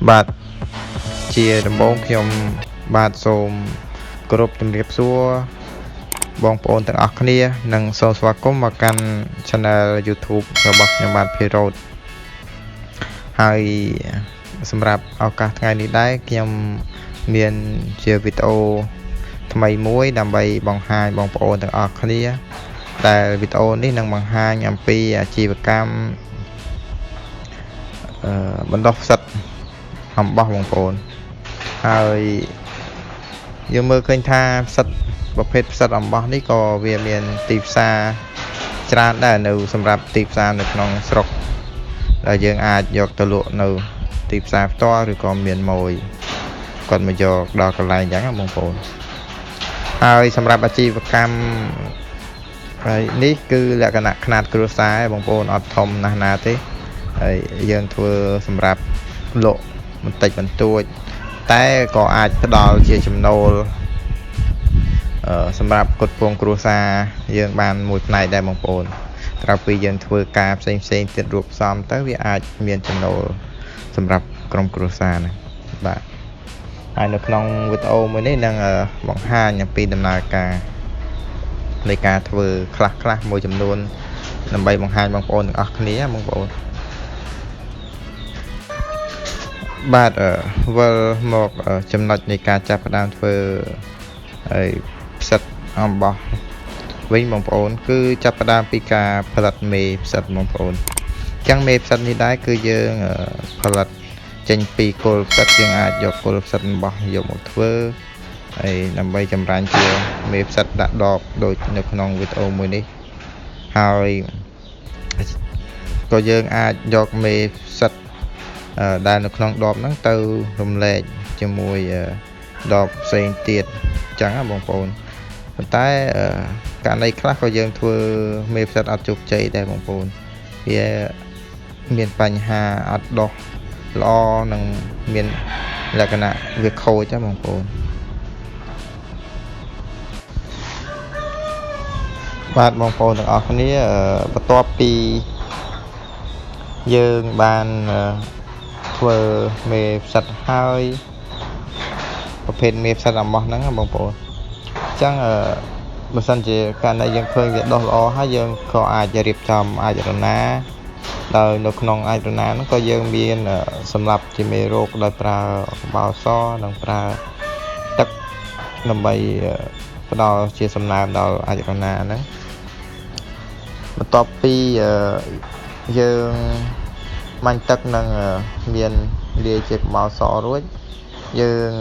បាទជាដំបូងខ្ញុំបាទសូមគោរពជំរាបសួរបងប្អូនទាំងអស់គ្នានិងសូមស្វាគមន៍មកកាន់ Channel YouTube របស់ខ្ញុំបាទ Pirot ហើយសម្រាប់ឱកាសថ្ងៃនេះដែរខ្ញុំមានជាវីដេអូថ្មីមួយដើម្បីបង្ហាញបងប្អូនទាំងអស់គ្នាដែលវីដេអូនេះនឹងបង្ហាញអំពីអាជីវកម្មបណ្ដុះផ្សិតអំបោះបងប្អូនហើយយើងមើលឃើញថាផ្សិតប្រភេទផ្សិតអំបោះនេះក៏វាមានទីផ្សារច្រើនដែរនៅសម្រាប់ទីផ្សារនៅក្នុងស្រុកដែលយើងអាចយកទៅលក់នៅទីផ្សារផ្ទាល់ឬក៏មានម៉ួយគាត់មកយកដល់កន្លែងអញ្ចឹងបងប្អូនហើយសម្រាប់អាជីវកម្មហើយនេះគឺលក្ខណៈខ្នាតគ្រួសារបងប្អូនអត់ធំណាស់ណាទេហើយយើងធ្វើសម្រាប់លក់បន្តិចបន្តួចតែក៏អាចផ្ដល់ជាចំណូលសម្រាប់គុតពងគ្រួសារយើងបានមួយផ្នែកដែរបងប្អូនក្រៅពីយើងធ្វើការផ្សេងទៀតរួមផ្សំទៅវាអាចមានចំណូលសម្រាប់ក្រុមគ្រួសារណាបាទហើយនៅក្នុងវីដេអូមួយនេះនឹងបង្ហាញអំពីដំណើរការនៃការធ្វើខ្លះមួយចំនួនដើម្បីបង្ហាញបងប្អូនទាំងអស់គ្នាបងប្អូនបាទវិលមកចំណុចនៃការចាប់ផ្ដើមធ្វើហើយផ្សិតអំបោះវិញបងប្អូនគឺចាប់ផ្ដើមពីការផលិតមេផ្សិតបងប្អូនអញ្ចឹងមេផ្សិតនេះដែរគឺយើងផលិតចេញពីគល់ផ្សិតយើងអាចយកគល់ផ្សិតអំបោះយកមកធ្វើហើយដើម្បីចម្រាញ់ជាមេផ្សិតដាក់ដបដូចនៅក្នុងវីដេអូមួយនេះហើយក៏យើងអាចយកមេផ្សិតដែលនៅក្នុងដបហ្នឹងទៅរំលែកជាមួយដបផ្សេងទៀតអញ្ចឹងបងប្អូនប៉ុន្តែករណីខ្លះក៏យើងធ្វើមេផ្សិតអត់ជោគជ័យដែរបងប្អូនវាមានបញ្ហាអត់ដុះល្អនិងមានលក្ខណៈវាខូចដែរបងប្អូនបាទបងប្អូនទាំងអស់គ្នាបន្ទាប់ពីយើងបានធ្វើមេផ្សិតហើយប្រភេទមេផ្សិតអំបោះហ្នឹងបងប្អូនអញ្ចឹងបើសិនជាករណីយើងឃើញវាដុះល្អហើយយើងក៏អាចរៀបចំអាចរណាដោយនៅក្នុងអាចរណាហ្នឹងក៏យើងមានសម្រាប់ជាមេរោគដោយប្រើកំបោរសនិងប្រើទឹកដើម្បីផ្ដល់ជាសំណើមដល់អាចរណាហ្នឹងបន្ទាប់ពីយើងបាញ់ទឹកនឹងមានលាយជាកំបោរសរួចយើង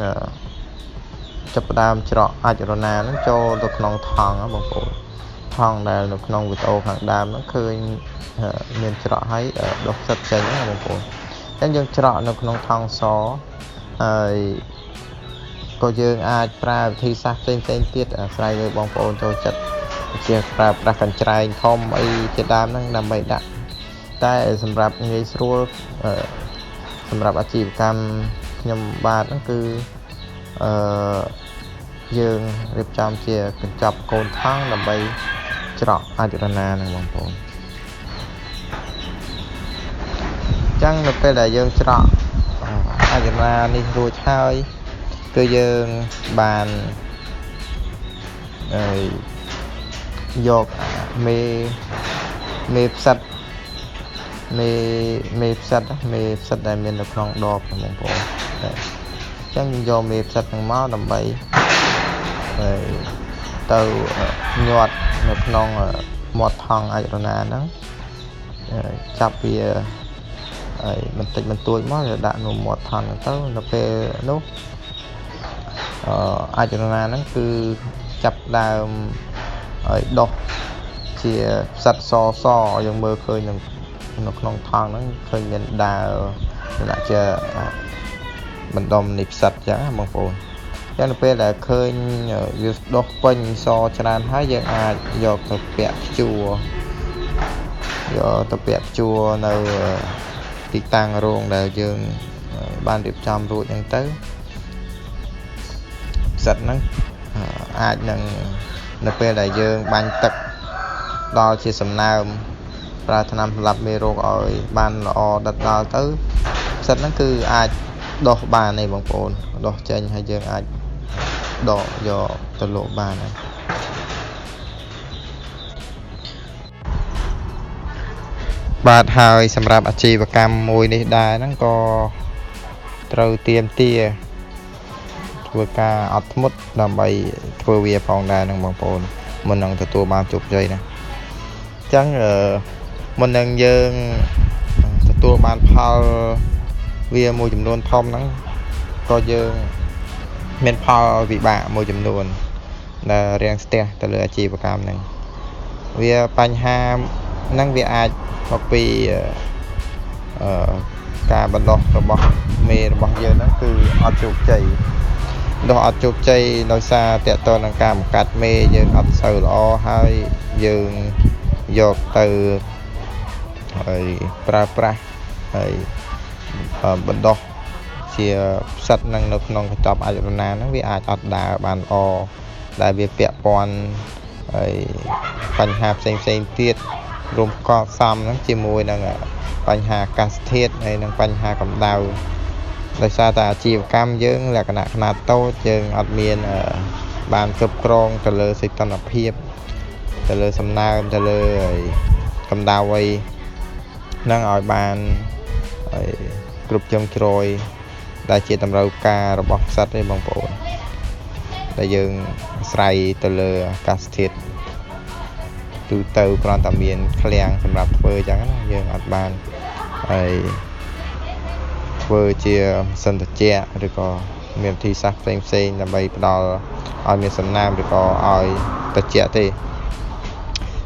ចាប់ផ្ដើមច្រកអាចរណាហ្នឹងចូលទៅក្នុងថង់បងប្អូនថង់ដែលនៅក្នុងវីដេអូខាងដើមហ្នឹងឃើញមានច្រកហើយដុសផ្សិតចេញណាបងប្អូនអញ្ចឹងយើងច្រកនៅក្នុងថង់សហើយក៏យើងអាចប្រើវិធីសាស្ត្រផ្សេងទៀតអាស្រ័យលើបងប្អូនចូលចិត្តជាប្រើប្រាស់កញ្ច្រែងធំអីជាដើមហ្នឹងដើម្បីដាក់តែសម្រាប់ងាយស្រួលសម្រាប់អាជីវកម្មខ្ញុំបាទហ្នឹងគឺយើងរៀបចំជាកញ្ចប់កូនថង់ដើម្បីច្រកអាចរណាហ្នឹងបងប្អូនអញ្ចឹងនៅពេលដែលយើងច្រកអាចរណានេះរួចហើយគឺយើងបានយកមេផ្សិតមេផ្សិតដែលមាននៅក្នុងដបបងប្អូនអញ្ចឹងយកមេផ្សិតហ្នឹងមកដើម្បីទៅញាត់នៅក្នុងមាត់ថង់អាចរណាហ្នឹងចាប់វាហើយបន្តិចបន្តួចមកដាក់នៅមាត់ថង់ទៅនៅពេលនោះអាចរណាហ្នឹងគឺចាប់ដើមឲ្យដុះជាផ្សិតសយើងមើលឃើញនៅក្នុងថង់ហ្នឹងឃើញមានដើរដាក់ជាបណ្ដុំនៃផ្សិតអញ្ចឹងបងប្អូនចឹងនៅពេលដែលឃើញវាដុះពេញសច្រើនហើយយើងអាចយកទៅពាក់ព្យួរនៅទីតាំងរោងដែលយើងបានរៀបចំរួចហ្នឹងទៅផ្សិតហ្នឹងអាចនឹងនៅពេលដែលយើងបាញ់ទឹកដល់ជាសំណើមប្រើថ្នាំសម្លាប់មេរោគឲ្យបានល្អដិតដល់ទៅផ្សិតហ្នឹងគឺអាច ដោះបានទេបងប្អូនដោះចេញហើយយើងអាចដកយកទៅលក់បានហើយបាទហើយសម្រាប់អាជីវកម្មមួយនេះដែរហ្នឹងក៏ត្រូវទៀមទាធ្វើការអត់ធ្មត់ដើម្បីធ្វើវាផងដែរហ្នឹងបងប្អូនមុននឹងទទួលបានជោគជ័យណាអញ្ចឹងមុននឹងយើងទទួលបានផលវាមួយចំនួនធំហ្នឹងក៏យើងមានផលវិបាកមួយចំនួនដែលរាំងស្ទះទៅលើអាជីវកម្មហ្នឹងវាបញ្ហាហ្នឹងវាអាចមកពីការបណ្ដោះរបស់មេរបស់យើងហ្នឹងគឺអត់ជោគជ័យដោះអត់ជោគជ័យដោយសារតកតនឹងការបង្កាត់មេយើងអត់សូវល្អហើយយើងយកទៅហើយប្រើប្រាស់ហើយបណ្ដោះជាផ្សិតនឹងនៅក្នុងកញ្ចប់អចលនហ្នឹងវាអាចអត់ដើរបានល្អដែលវាពាក់ព័ន្ធហើយបញ្ហាផ្សេងទៀតរួមកកសំហ្នឹងជាមួយនឹងបញ្ហាអាកាសធាតុហើយនិងបញ្ហាកម្ដៅដោយសារតែអាជីវកម្មយើងលក្ខណៈខ្នាតតូចយើងអត់មានបានគ្រប់គ្រងទៅលើសីតុណ្ហភាពទៅលើសំណើមទៅលើកម្ដៅអីហ្នឹងឲ្យបានគ្រប់ជ្រុងជ្រោយដែលជាតម្រូវការរបស់ផ្សិតទេបងប្អូនដែលយើងអាស្រ័យទៅលើអាកាសធាតុទូទៅគ្រាន់តែមានឃ្លាំងសម្រាប់ធ្វើអញ្ចឹងណាយើងអត់បានហើយធ្វើជាសន្តិជៈឬក៏មានវិធីសាស្ត្រផ្សេងដើម្បីផ្ដល់ឲ្យមានសំណើមឬក៏ឲ្យត្រជាក់ទេ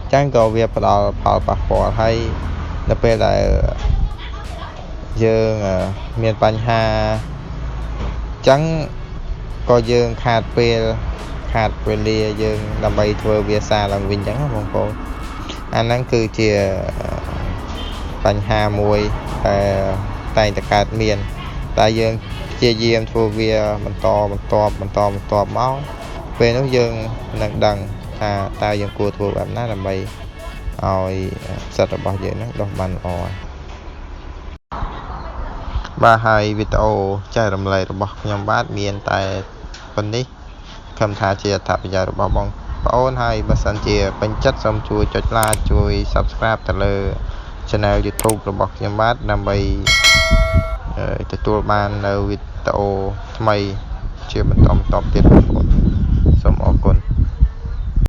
អញ្ចឹងក៏វាផ្ដល់ផលប៉ះពាល់ហើយនៅពេលដែលយើងមានបញ្ហាអញ្ចឹងក៏យើងខាតពេលខាតវេលាយើងដើម្បីធ្វើវាសាឡើងវិញអញ្ចឹងណាបងប្អូនអាហ្នឹងគឺជាបញ្ហាមួយដែលតែងតែកើតមានតែយើងព្យាយាមធ្វើវាបន្តមកពេលនោះយើងនឹងដឹងថាតើយើងគួរធ្វើបែបណាដើម្បីឲ្យផ្សិតរបស់យើងហ្នឹងដុះបានល្អបាទហើយវីដេអូចែករំលែករបស់ខ្ញុំបាទមានតែប៉ុណ្នេះខំថាជាអត្ថប្រយោជន៍របស់បងប្អូនហើយបើសិនជាពេញចិត្តសូមជួយចុច like ជួយ subscribe ទៅលើ channel YouTube របស់ខ្ញុំបាទដើម្បីទទួលបាននៅវីដេអូថ្មីជាបន្តទៀតបងប្អូនសូមអរគុណ